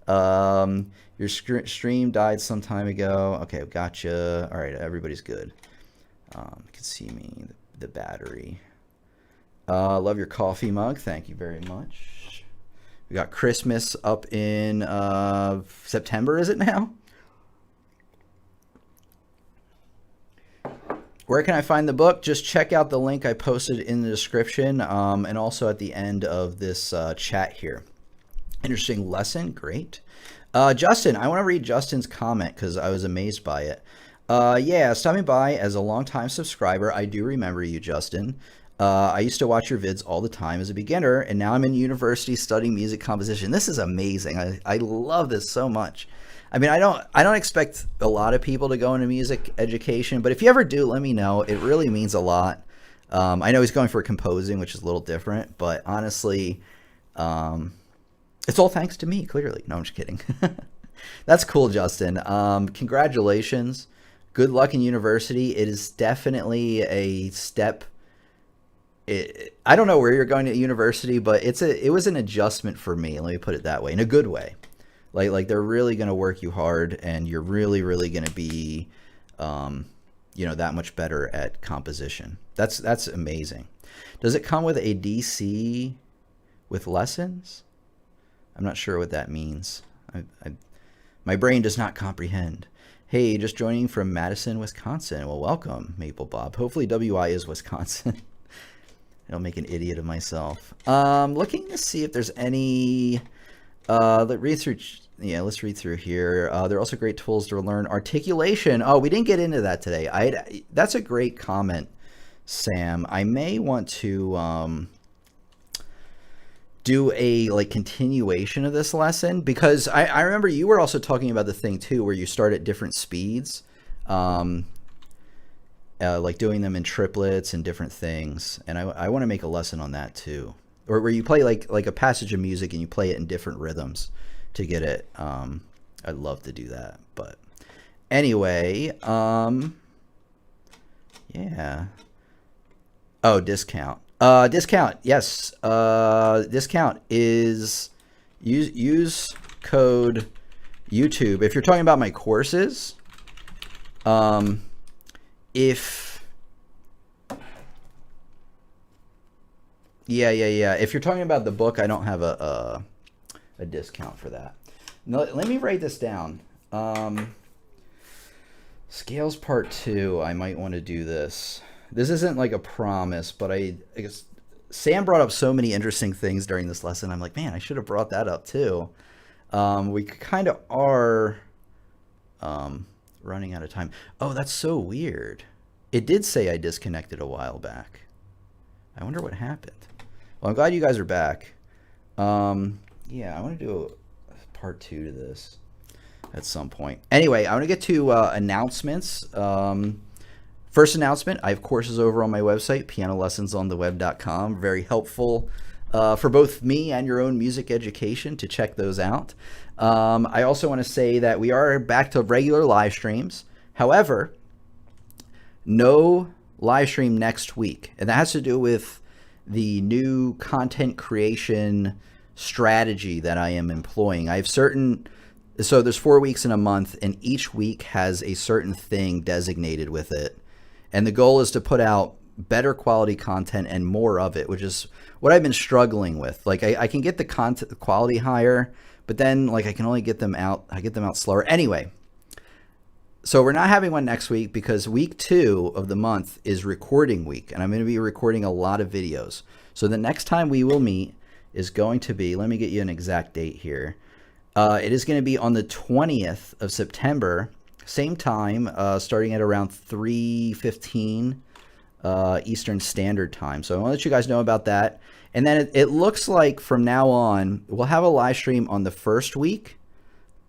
Your stream died some time ago. Okay, gotcha. All right, everybody's good. You can see me, the battery. Love your coffee mug. Thank you very much. We got Christmas up in September, is it now? Where can I find the book? Just check out the link I posted in the description and also at the end of this chat here. Interesting lesson. Great. Justin, I want to read Justin's comment because I was amazed by it. Yeah, stopping by as a longtime subscriber. I do remember you, Justin. I used to watch your vids all the time as a beginner, and now I'm in university studying music composition. This is amazing. I love this so much. I mean, I don't expect a lot of people to go into music education, but if you ever do, let me know. It really means a lot. I know he's going for composing, which is a little different, but honestly, it's all thanks to me, clearly. No, I'm just kidding. That's cool, Justin. Congratulations. Good luck in university. It is definitely a step. I don't know where you're going to university, but it was an adjustment for me. Let me put it that way, in a good way. Like they're really going to work you hard, and you're really going to be, that much better at composition. That's amazing. Does it come with a DC with lessons? I'm not sure what that means. My brain does not comprehend. Hey, just joining from Madison, Wisconsin. Well, welcome, Maple Bob. Hopefully WI is Wisconsin. I don't make an idiot of myself. Looking to see if there's any. Let's read through here. There are also great tools to learn articulation. Oh, we didn't get into that today. That's a great comment, Sam. I may want to do a like continuation of this lesson, because I remember you were also talking about the thing too where you start at different speeds, like doing them in triplets and different things, and I want to make a lesson on that too, or where you play like a passage of music and you play it in different rhythms to get it. I'd love to do that, but anyway, yeah. Oh, discount. Discount. Yes. Discount is use code YouTube. If you're talking about my courses, if if you're talking about the book, I don't have a discount for that. No, let me write this down. Scales part 2. I might want to do this. This isn't like a promise, but I guess Sam brought up so many interesting things during this lesson. I'm like, man, I should have brought that up too. We kind of are running out of time. Oh, that's so weird. It did say I disconnected a while back. I wonder what happened. Well, I'm glad you guys are back. Yeah, I want to do a part 2 to this at some point. Anyway, I want to get to announcements. First announcement, I have courses over on my website, pianolessonsontheweb.com. Very helpful for both me and your own music education to check those out. I also want to say that we are back to regular live streams. However, no live stream next week. And that has to do with the new content creation strategy that I am employing. I have so there's 4 weeks in a month, and each week has a certain thing designated with it. And the goal is to put out better quality content and more of it, which is what I've been struggling with. Like I can get the content quality higher, but then like I can only get them out. I get them out slower. Anyway, so we're not having one next week because week 2 of the month is recording week, and I'm going to be recording a lot of videos. So the next time we will meet is going to be, let me get you an exact date here. It is going to be on the 20th of September. Same time, starting at around 3:15 Eastern Standard Time. So I want to let you guys know about that. And then it looks like from now on, we'll have a live stream on the first week,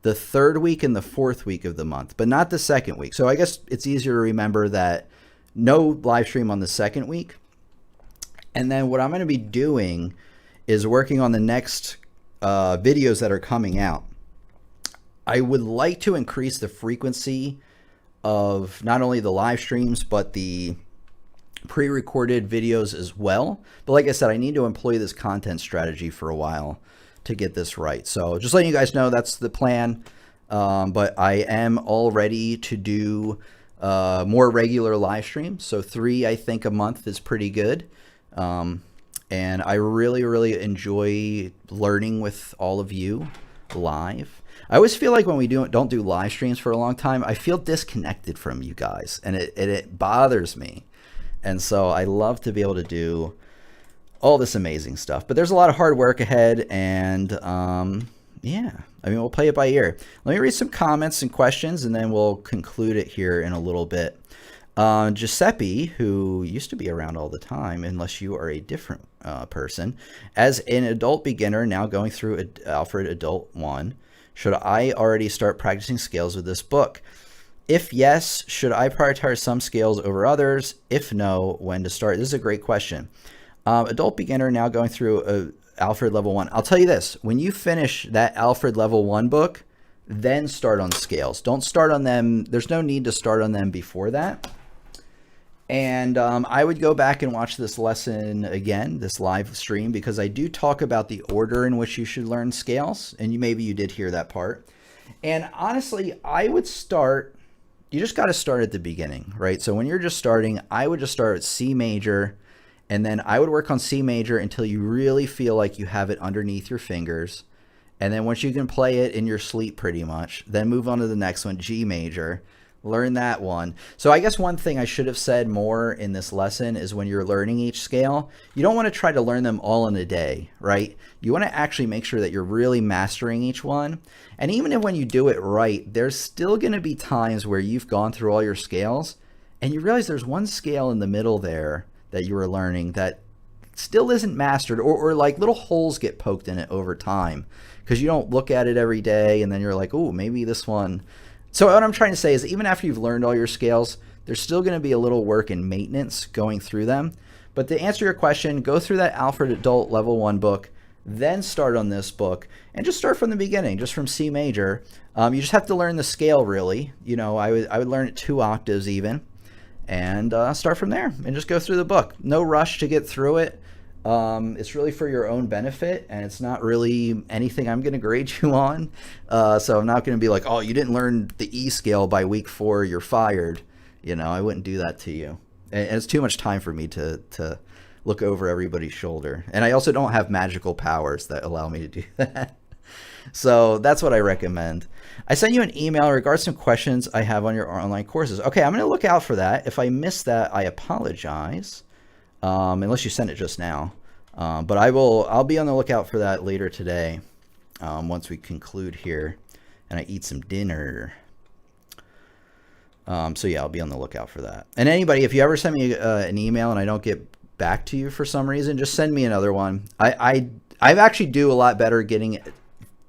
the third week, and the fourth week of the month, but not the second week. So I guess it's easier to remember that no live stream on the second week. And then what I'm going to be doing is working on the next videos that are coming out. I would like to increase the frequency of not only the live streams, but the pre-recorded videos as well. But like I said, I need to employ this content strategy for a while to get this right. So just letting you guys know that's the plan. But I am all ready to do more regular live streams. So 3, I think, a month is pretty good. And I really, really enjoy learning with all of you live. I always feel like when we don't do live streams for a long time, I feel disconnected from you guys, and it bothers me. And so I love to be able to do all this amazing stuff. But there's a lot of hard work ahead, and yeah, I mean, we'll play it by ear. Let me read some comments and questions, and then we'll conclude it here in a little bit. Giuseppe, who used to be around all the time, unless you are a different person, as an adult beginner now going through Alfred Adult 1, should I already start practicing scales with this book? If yes, should I prioritize some scales over others? If no, when to start? This is a great question. Adult beginner now going through Alfred level 1. I'll tell you this, when you finish that Alfred level 1 book, then start on scales. Don't start on them. There's no need to start on them before that. And I would go back and watch this lesson again, this live stream, because I do talk about the order in which you should learn scales. And maybe you did hear that part. And honestly, I would start, you just got to start at the beginning, right? So when you're just starting, I would just start at C major, and then I would work on C major until you really feel like you have it underneath your fingers. And then once you can play it in your sleep pretty much, then move on to the next one, G major. Learn that one. So I guess one thing I should have said more in this lesson is when you're learning each scale, you don't want to try to learn them all in a day, right? You want to actually make sure that you're really mastering each one. And even if when you do it right, there's still going to be times where you've gone through all your scales and you realize there's one scale in the middle there that you were learning that still isn't mastered, or like little holes get poked in it over time because you don't look at it every day, and then you're like, oh, maybe this one. So what I'm trying to say is, even after you've learned all your scales, there's still going to be a little work in maintenance going through them. But to answer your question, go through that Alfred Adult Level 1 book, then start on this book, and just start from the beginning, just from C major. You just have to learn the scale, really. You know, I would learn it 2 octaves even, and start from there, and just go through the book. No rush to get through it. It's really for your own benefit, and it's not really anything I'm going to grade you on. So I'm not going to be like, oh, you didn't learn the E scale by week 4, you're fired. You know, I wouldn't do that to you. And it's too much time for me to look over everybody's shoulder. And I also don't have magical powers that allow me to do that. So that's what I recommend. I sent you an email in regards to some questions I have on your online courses. Okay, I'm going to look out for that. If I missed that, I apologize. Unless you sent it just now. But I'll be on the lookout for that later today, once we conclude here and I eat some dinner. So yeah, I'll be on the lookout for that. And anybody, if you ever send me an email and I don't get back to you for some reason, just send me another one. I actually do a lot better getting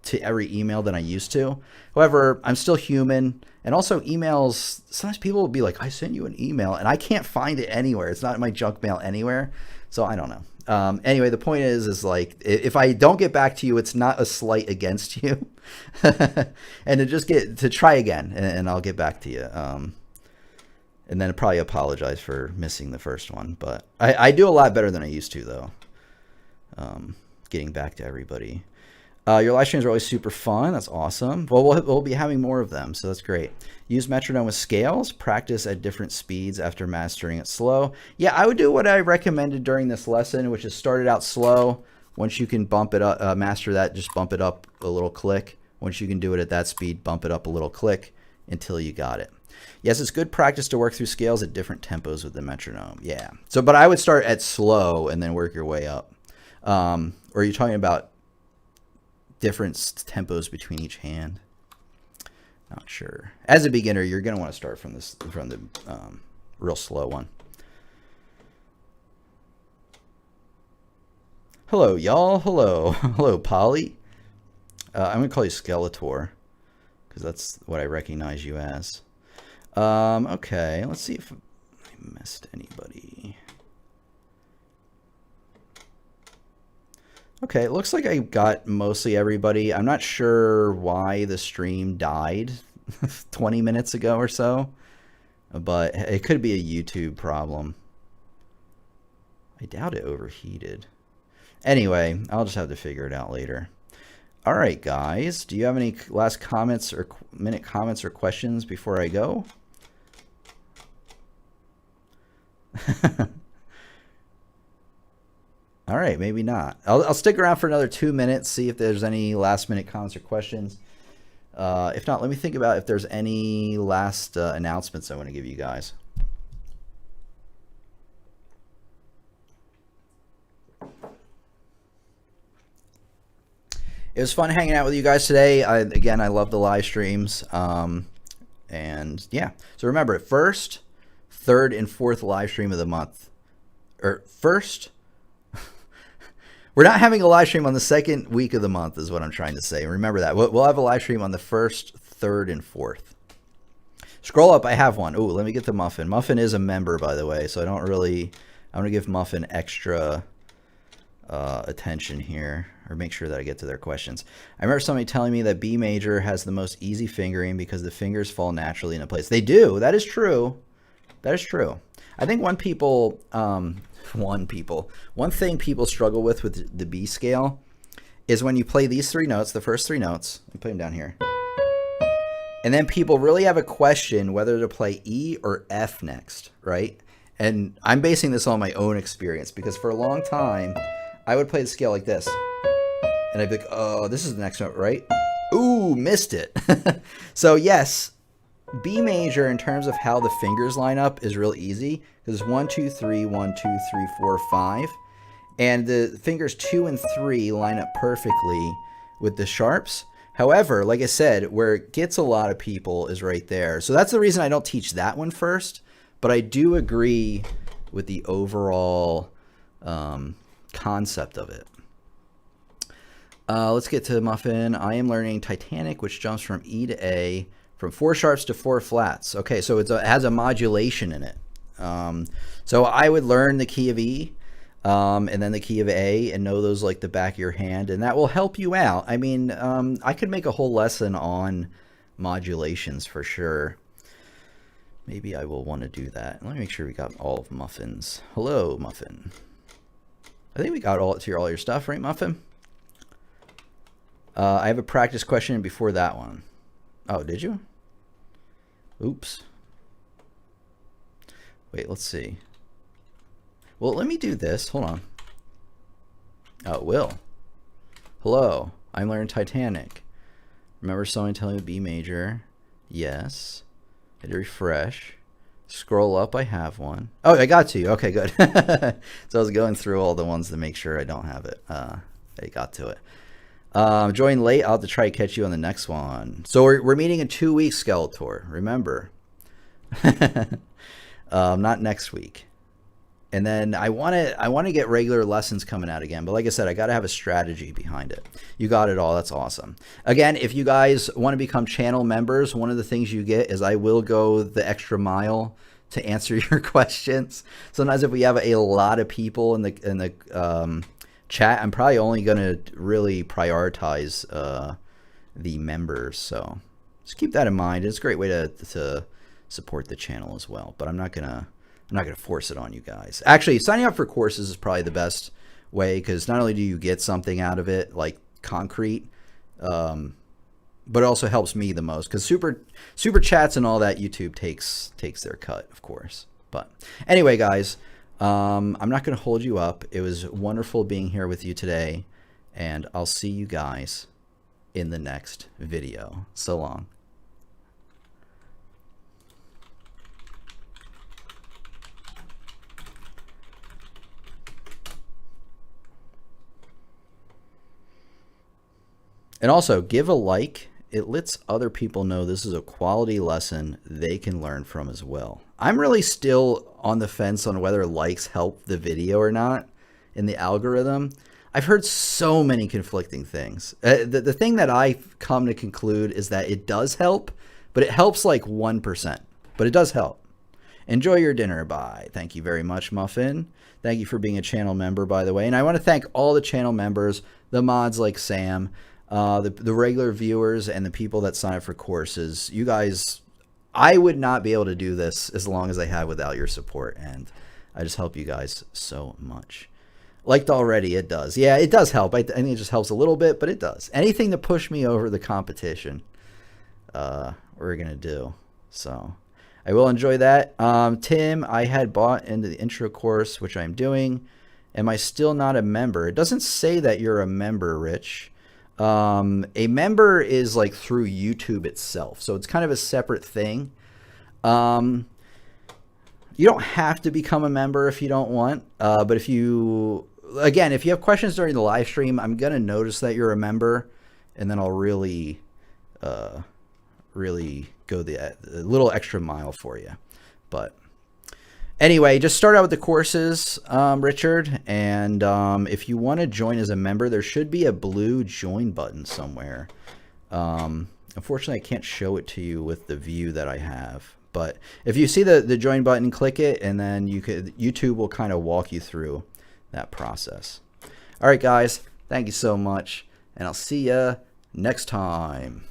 to every email than I used to. However, I'm still human. And also emails, sometimes people will be like, I sent you an email, and I can't find it anywhere. It's not in my junk mail anywhere. So I don't know. Anyway, the point is like, if I don't get back to you, it's not a slight against you. And to try again, and I'll get back to you. And then probably apologize for missing the first one. But I do a lot better than I used to, though, getting back to everybody. Your live streams are always super fun. That's awesome. Well, we'll be having more of them, so that's great. Use metronome with scales. Practice at different speeds after mastering it slow. Yeah, I would do what I recommended during this lesson, which is start it out slow. Once you can bump it up, master that, just bump it up a little click. Once you can do it at that speed, bump it up a little click until you got it. Yes, it's good practice to work through scales at different tempos with the metronome. Yeah. So, but I would start at slow and then work your way up. Or are you talking about different tempos between each hand? Not sure. As a beginner, you're going to want to start from the real slow one. Hello, y'all. Hello. Hello, Polly. I'm going to call you Skeletor because that's what I recognize you as. Okay, let's see if I missed anybody. Okay, it looks like I got mostly everybody. I'm not sure why the stream died 20 minutes ago or so, but it could be a YouTube problem. I doubt it overheated. Anyway, I'll just have to figure it out later. All right, guys, do you have any last comments or minute comments or questions before I go? All right, maybe not. I'll stick around for another 2 minutes, see if there's any last minute comments or questions. If not, let me think about if there's any last announcements I want to give you guys. It was fun hanging out with you guys today. Again, I love the live streams. And yeah, so remember, first, third, and fourth live stream of the month. Or first... We're not having a live stream on the second week of the month is what I'm trying to say. Remember that. We'll have a live stream on the first, third, and fourth. Scroll up. I have one. Oh, let me get the Muffin. Muffin is a member, by the way, so I want to give Muffin extra attention here, or make sure that I get to their questions. I remember somebody telling me that B major has the most easy fingering because the fingers fall naturally into place. They do. That is true. That is true. I think one thing people struggle with the B scale is when you play these 3 notes, the first 3 notes, I'm putting them down here, and then people really have a question whether to play E or F next, right? And I'm basing this on my own experience because for a long time, I would play the scale like this, and I'd be like, oh, this is the next note, right? Ooh, missed it. So yes, B major in terms of how the fingers line up is real easy because it's 1, 2, 3, 1, 2, 3, 4, 5, and the fingers 2 and 3 line up perfectly with the sharps. However, like I said, where it gets a lot of people is right there. So that's the reason I don't teach that one first, but I do agree with the overall concept of it. Let's get to Muffin. I am learning Titanic, which jumps from E to A, from 4 sharps to 4 flats. Okay, so it has a modulation in it. So I would learn the key of E, and then the key of A, and know those like the back of your hand, and that will help you out. I mean, I could make a whole lesson on modulations for sure. Maybe I will want to do that. Let me make sure we got all of Muffin's. Hello, Muffin. I think we got all your stuff, right, Muffin? I have a practice question before that one. Oh, did you? Oops. Wait, let's see. Well, let me do this. Hold on. Oh, it will. Hello, I'm learning Titanic. Remember someone telling me B major? Yes. Hit refresh. Scroll up, I have one. Oh, I got to you. Okay, good. So I was going through all the ones to make sure I don't have it. I got to it. Join late. I'll have to try to catch you on the next one. So we're meeting in 2 weeks, Skeletor. Remember. Not next week. And then I want to get regular lessons coming out again. But like I said, I got to have a strategy behind it. You got it all. That's awesome. Again, if you guys want to become channel members, one of the things you get is I will go the extra mile to answer your questions. Sometimes if we have a lot of people in the chat, I'm probably only going to really prioritize the members. So just keep that in mind. It's a great way to support the channel as well. But I'm not gonna force it on you guys. Actually, signing up for courses is probably the best way, because not only do you get something out of it, like concrete, but it also helps me the most, because super chats and all that, YouTube takes their cut, of course. But anyway, guys, I'm not going to hold you up. It was wonderful being here with you today, and I'll see you guys in the next video. So long. And also, give a like. It lets other people know this is a quality lesson they can learn from as well. I'm really still on the fence on whether likes help the video or not in the algorithm. I've heard so many conflicting things. The thing that I've come to conclude is that it does help, but it helps like 1%. But it does help. Enjoy your dinner. Bye. Thank you very much, Muffin. Thank you for being a channel member, by the way. And I want to thank all the channel members, the mods like Sam, the regular viewers, and the people that sign up for courses. You guys, I would not be able to do this as long as I have without your support, and I just help you guys so much. Liked already, it does. Yeah, it does help. I think it just helps a little bit, but it does. Anything to push me over the competition, we're gonna do. So I will enjoy that. Tim, I had bought into the intro course, which I'm doing. Am I still not a member? It doesn't say that you're a member, Rich. A member is like through YouTube itself, so it's kind of a separate thing. You don't have to become a member if you don't want, but if you have questions during the live stream, I'm gonna notice that you're a member, and then I'll really go the little extra mile for you. But anyway, just start out with the courses, Richard, and if you want to join as a member, there should be a blue join button somewhere. Unfortunately, I can't show it to you with the view that I have, but if you see the join button, click it, and then YouTube will kind of walk you through that process. All right, guys, thank you so much, and I'll see you next time.